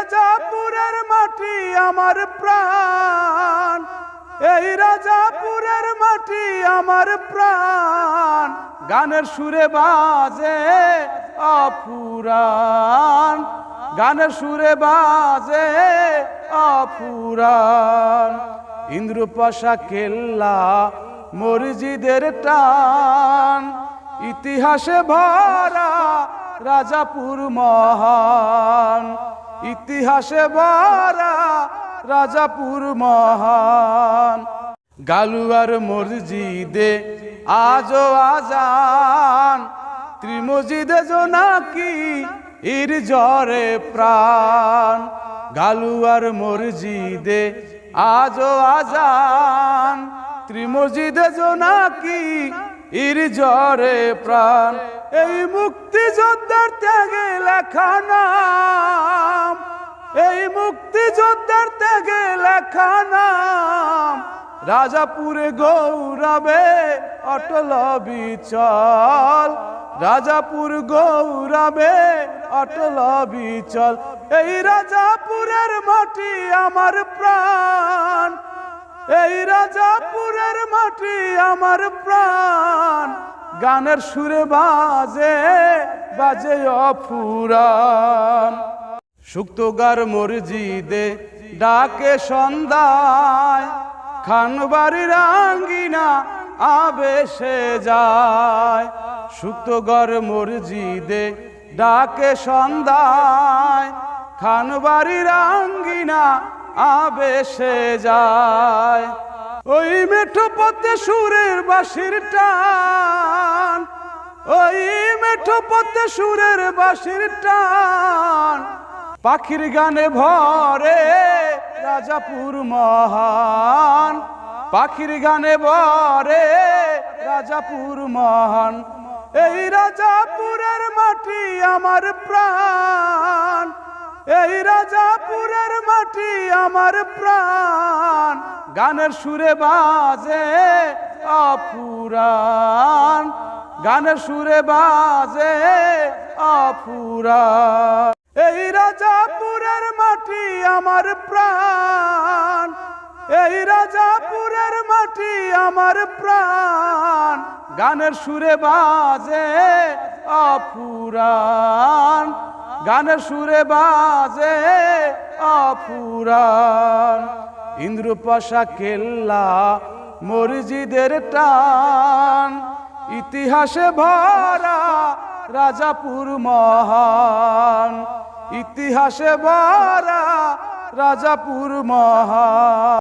রাজাপুরের মাটি আমার প্রাণ, এই রাজাপুরের মাটি আমার প্রাণ, গানের সুরে বাজে অফুরান, গানের সুরে বাজে অফুরান। ইন্দ্রপ্রসা কেল্লা মসজিদের টান, ইতিহাসে ভরা রাজাপুর মহান, ইতিহাসে ভরা রাজাপুর মহান। গালুয়ার মসজিদে আজো আজান, ত্রিমসজিদে জোনাকি ইর জ্বরে প্রাণ। গালুয়ার মসজিদে আজো আজান, ত্রিমসজিদে জোনাকি ইর জ্বরে প্রাণ। এই মুক্তিযোদ্ধার ত্যাগে লেখা নাম, এই মুক্তিযোদ্ধার ত্যাগে লেখা নাম, রাজাপুরে গৌরবে অটল বিচল, রাজাপুর গৌরবে অটল বিচল। এই রাজাপুরের মাটি আমার প্রাণ, এই রাজাপুরের মাটি আমার প্রাণ, গানের সুরে বাজে বাজে অফুরান। শুক্তগার মসজিদে ডাকে সন্ধ্যায়, খানবাড়ির আঙ্গিনা আবেশে যায়। শুক্তগর মসজিদে ডাকে সন্ধ্যায়, খানবাড়ির আঙ্গিনা আবেশে যায়। ওই মেঠো পথে সুরের বাঁশির টান, ওই মেঠো পথে সুরের বাঁশির টান, পাখির গানে ভরে রাজাপুর মহান, পাখির গানে ভরে রাজাপুর মহান। এই রাজাপুরের মাটি আমার প্রাণ, এই রাজাপুরের মাটি আমার প্রাণ, গানের সুরে বাজে অফুরান, গানের সুরে বাজে অফুরান। এই রাজাপুরের মাটি আমার প্রাণ, এই রাজাপুরের মাটি আমার প্রাণ, গানের সুরে বাজে অফুরান, গানের সুরে বাজে অফুরান। ইন্দ্রপ্রসা কেল্লা মসজিদের টান, ইতিহাসে ভরা রাজাপুর মহান, ইতিহাসে ভরা রাজাপুর মহান।